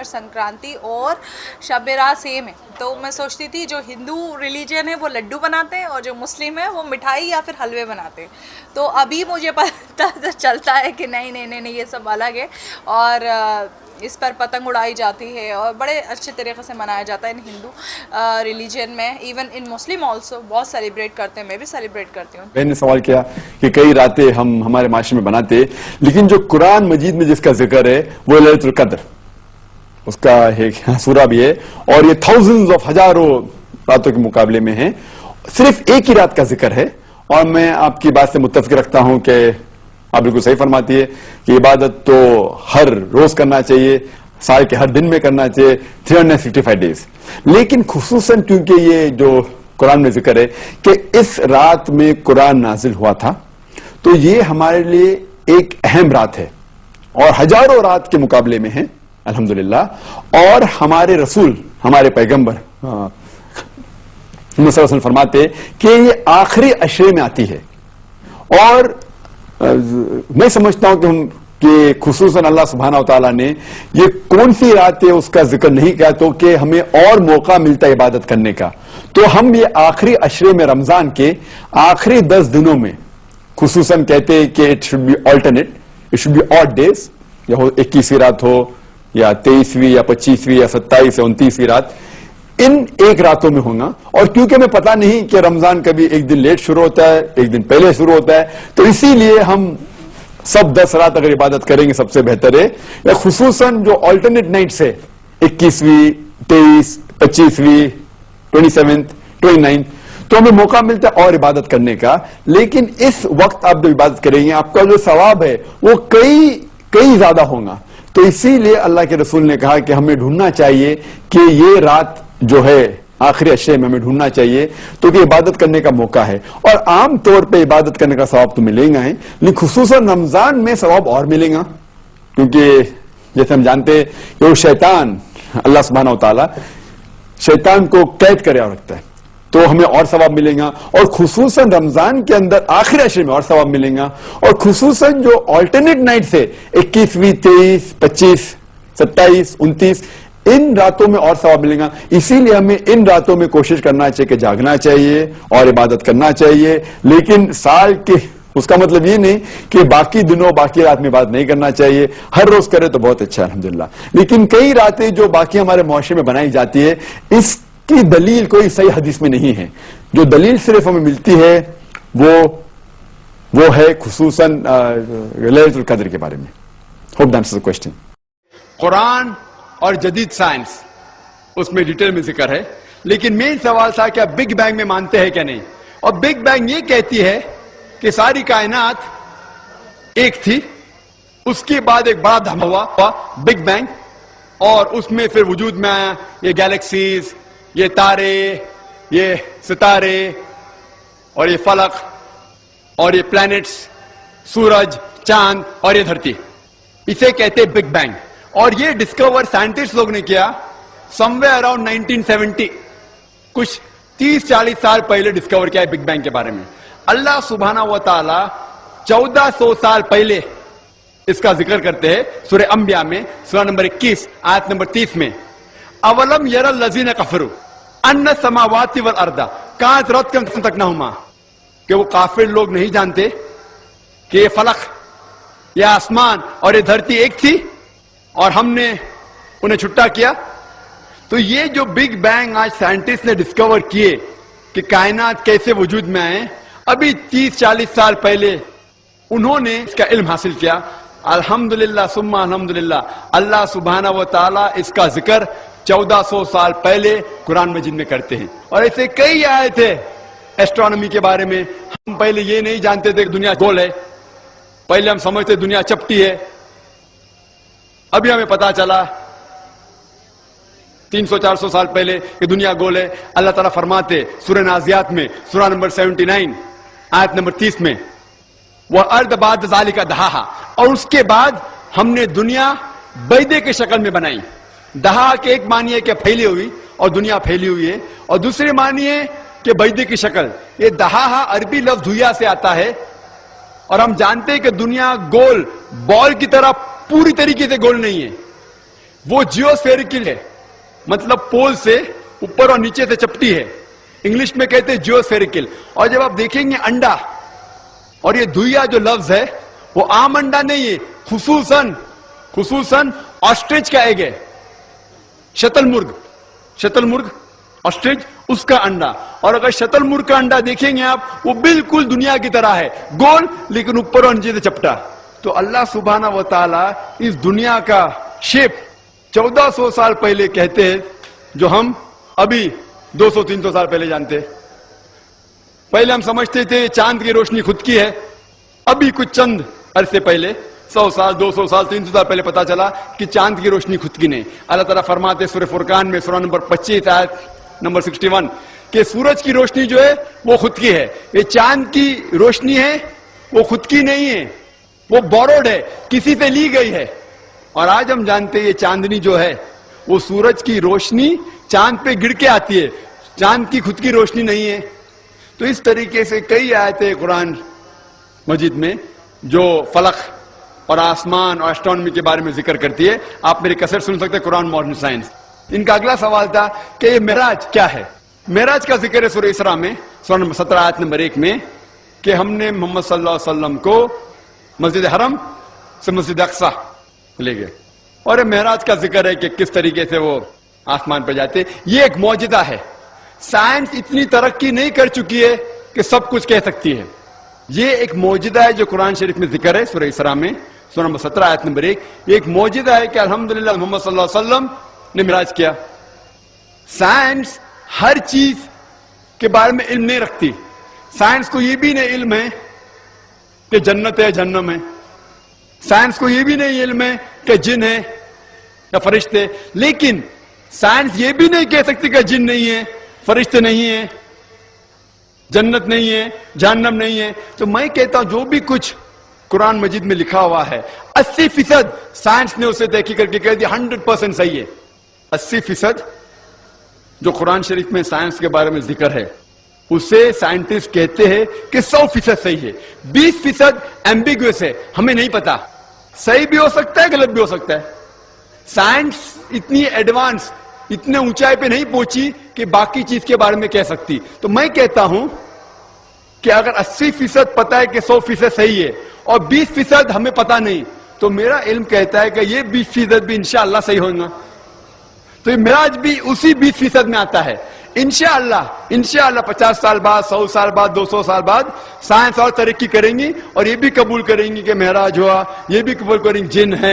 संक्रांति और शब बारात सेम है, तो मैं सोचती थी जो हिंदू रिलीजन है वो लड्डू बनाते हैं और जो मुस्लिम है वो मिठाई या फिर हलवे बनाते हैं। तो अभी मुझे पता चलता है कि नहीं नहीं नहीं नहीं ये सब अलग है और इस पर पतंग उड़ाई जाती है और बड़े अच्छे तरीके से मनाया जाता है इन हिंदू रिलीजन में। इवन इन मुस्लिम ऑल्सो बहुत सेलिब्रेट करते हैं, मैं भी सेलिब्रेट करती हूँ। मैंने सवाल किया कि कई रातें हम हमारे माशरे में बनाते, लेकिन जो कुरान मजीद में जिसका जिक्र है वो लैलतुल कद्र, उसका एक सूरा भी है और ये थाउजेंड्स ऑफ हजारों रातों के मुकाबले में है, सिर्फ एक ही रात का जिक्र है। और मैं आपकी बात से मुत्तफिक रखता हूं कि आप बिल्कुल सही फरमाती है कि इबादत तो हर रोज करना चाहिए, साल के हर दिन में करना चाहिए, 365 डेज। लेकिन खुसूसन क्योंकि ये जो कुरान में जिक्र है कि इस रात में कुरान नाजिल हुआ था, तो ये हमारे लिए एक अहम रात है और हजारों रात के मुकाबले में है अल्हम्दुलिल्लाह। और हमारे रसूल, हमारे पैगंबर फरमाते कि ये आखिरी अशरे में आती है। और मैं समझता हूं कि खुसूसन अल्लाह सुब्हानहू व तआला ने ये कौन सी रात है उसका जिक्र नहीं किया तो कि हमें और मौका मिलता है इबादत करने का। तो हम ये आखिरी अशरे में, रमजान के आखिरी 10 दिनों में खुसूसन कहते हैं कि it should be alternate, it should be odd days, या 21वीं रात हो या 23वीं या 25वीं या 27 या 29वीं रात, इन एक रातों में होगा। और क्योंकि हमें पता नहीं कि रमजान कभी एक दिन लेट शुरू होता है, एक दिन पहले शुरू होता है, तो इसीलिए हम सब 10 रात अगर इबादत करेंगे सबसे बेहतर है। या खुसूसन जो ऑल्टरनेट नाइट्स है 21वीं, 23, 25वीं, 27, 29, तो हमें मौका मिलता है और इबादत करने का। लेकिन इस वक्त आप जो इबादत करेंगे आपका जो सवाब है वो कई ज्यादा होगा। तो इसीलिए अल्लाह के रसूल ने कहा कि हमें ढूंढना चाहिए कि ये रात जो है आखिरी अशरे में हमें ढूंढना चाहिए, तो कि इबादत करने का मौका है। और आम तौर पे इबादत करने का सवाब तो मिलेगा ही, लेकिन खुसूसन रमजान में सवाब और मिलेगा, क्योंकि जैसे हम जानते हैं कि वो शैतान, अल्लाह सुब्हानहू व तआला शैतान को कैद करे और रखता है, तो हमें और सवाब मिलेगा। और खुसूसन रमजान के अंदर आखिरी अशरे में और सवाब मिलेगा। और खुसूसन जो ऑल्टरनेट नाइट है 21वीं, 23, 25, 27, 29, इन रातों में और सवाब मिलेगा। इसीलिए हमें इन रातों में कोशिश करना चाहिए कि जागना चाहिए और इबादत करना चाहिए। लेकिन साल के, उसका मतलब ये नहीं कि बाकी दिनों बाकी रात में इबादत नहीं करना चाहिए, हर रोज करे तो बहुत अच्छा है अल्हम्दुलिल्लाह। लेकिन कई रातें जो बाकी हमारे मुआशरे में बनाई जाती है, इसकी दलील कोई सही हदीस में नहीं है। जो दलील सिर्फ हमें मिलती है वो है खुसूसन लैलतुल कद्र के बारे में। Hope that answers the question. Quran और जदीद साइंस उसमें डिटेल में जिक्र है, लेकिन मेन सवाल था कि आप बिग बैंग में मानते हैं क्या नहीं। और बिग बैंग ये कहती है कि सारी कायनात एक थी, उसके बाद एक बड़ा धमाका हुआ बिग बैंग, और उसमें फिर वजूद में आया ये गैलेक्सीज, ये तारे, ये सितारे और ये फलक और ये प्लैनेट्स, सूरज, चांद और ये धरती, इसे कहते बिग बैंग। और ये डिस्कवर साइंटिस्ट लोग ने किया समवेयर अराउंड 1970, कुछ 30-40 साल पहले डिस्कवर किया है बिग बैंग के बारे में। अल्लाह सुब्हानहू व तआला 1400 साल पहले इसका जिक्र करते हैं सूरह अंबिया में, सूरह नंबर 21 आयत नंबर 30 में, अवलम यरल लज़ीना कफरू अन्ना समावाति वल अर्दा कात रत्कम तकनाहुमा, कि वो काफिर लोग नहीं जानते कि ये फलक, ये आसमान और ये धरती एक थी और हमने उन्हें छुट्टा किया। तो ये जो बिग बैंग आज साइंटिस्ट ने डिस्कवर किए कि कायनात कैसे वजूद में आए, अभी 30-40 साल पहले उन्होंने इसका इल्म हासिल किया। अल्हम्दुलिल्लाह सुम्मा अल्हम्दुलिल्लाह, अल्लाह सुब्हानहू व तआला इसका जिक्र 1400 साल पहले कुरान मजीद में करते हैं। और ऐसे कई आए थे एस्ट्रोनॉमी के बारे में। हम पहले ये नहीं जानते थे कि दुनिया गोल है, पहले हम समझते दुनिया चपटी है, अभी हमें पता चला 300-400 साल पहले कि दुनिया गोल है। अल्लाह ताला फरमाते सूरह नाज़ियात में, सूरह नंबर 79 आयत नंबर 30 में, वह अर्द बाद ज़ालिका दहाहा, और उसके बाद हमने दुनिया बैदे की शक्ल में बनाई। दहा के एक मानिए कि फैली हुई और दुनिया फैली हुई है, और दूसरे मानिए कि बैदे की शक्ल। ये दहाहा अरबी लफ्ज दुया से आता है, और हम जानते हैं कि दुनिया गोल बॉल की तरह पूरी तरीके से गोल नहीं है, وہ जियोस्फेरिकल है, मतलब पोल से ऊपर और नीचे से चपटी है, इंग्लिश में कहते हैं जियोस्फेरिकल। और जब आप देखेंगे अंडा, और ये दुइया जो लफ्ज है वो आम अंडा नहीं है, खुसूसन ऑस्ट्रिच का एग है, शतलमुर्ग ऑस्ट्रिच उसका अंडा। और अगर शतलमुर्ग का अंडा देखेंगे आप, वो बिल्कुल दुनिया की तरह है, गोल लेकिन ऊपर और नीचे से चपटा। तो अल्लाह सुब्हाना व तआला इस दुनिया का शेप 1400 साल पहले कहते हैं, जो हम अभी 200-300 साल पहले जानते। पहले हम समझते थे चांद की रोशनी खुद की है, अभी कुछ चंद अरसे पहले 100 साल 200 साल 300 साल पहले पता चला कि चांद की रोशनी खुद की नहीं। अल्लाह ताला फरमाते सूरह फुरकान में सूरह नंबर 25 आयत नंबर 61 कि सूरज की रोशनी जो है वो खुद की है, ये चांद की रोशनी है वो खुद की नहीं है, वो बोरोड है, किसी से ली गई है। और आज हम जानते हैं ये चांदनी जो है वो सूरज की रोशनी चांद पे गिर के आती है, चांद की खुद की रोशनी नहीं है। तो इस तरीके से कई आयतें कुरान मजीद में जो फलक और आसमान और एस्ट्रोनॉमी के बारे में जिक्र करती है। आप मेरी कसर सुन सकते हैं कुरान मॉडर्न साइंस। इनका अगला सवाल था कि ये मेराज क्या है। मेराज का जिक्र है सूरह इसरा में सूरह नंबर 17 आयत नंबर 1 में कि हमने मोहम्मद सल्लल्लाहु अलैहि वसल्लम को मस्जिद हरम से मस्जिद अक्सा ले गए, और ये मेराज का जिक्र है कि किस तरीके से वो आसमान पर जाते। ये एक मौजिदा है, साइंस इतनी तरक्की नहीं कर चुकी है कि सब कुछ कह सकती है। ये एक मौजिदा है जो कुरान शरीफ में जिक्र है सूरह इसरा में सूरह नंबर 17 आयत नंबर 1। ये एक मौजिदा है कि अल्हम्दुलिल्लाह मोहम्मद सल्लल्लाहु अलैहि वसल्लम ने मिराज किया। साइंस हर चीज के बारे में इल्म नहीं रखती। साइंस को ये भी नहीं इल्म है कि जन्नत है जहन्नम है, साइंस को ये भी नहीं इल्म है कि जिन है या फरिश्ते, लेकिन साइंस ये भी नहीं कह सकती कि जिन नहीं है, फरिश्ते नहीं है, जन्नत नहीं है, जहन्नम नहीं है। तो मैं कहता हूं जो भी कुछ कुरान मजीद में लिखा हुआ है 80% साइंस ने उसे तहकीक करके कह दिया 100% सही है। 80% जो कुरान शरीफ में साइंस के बारे में जिक्र है उसे साइंटिस्ट कहते हैं कि 100% सही है। 20% एम्बिग्युअस है, हमें नहीं पता, सही भी हो सकता है गलत भी हो सकता है। साइंस इतनी एडवांस, इतने ऊंचाई पे नहीं पहुंची कि बाकी चीज के बारे में कह सकती। तो मैं कहता हूं कि अगर 80% पता है कि 100% सही है और 20% हमें पता नहीं, तो मेरा इल्म कहता है कि ये 20% भी इंशाअल्लाह सही होगा। तो ये मिराज भी उसी 20% में आता है। इंशाअल्लाह 50 साल बाद, 100 साल बाद, 200 साल बाद साइंस और तरक्की करेंगी और ये भी कबूल करेंगी कि मेराज हुआ, ये भी कबूल करेंगे जिन है।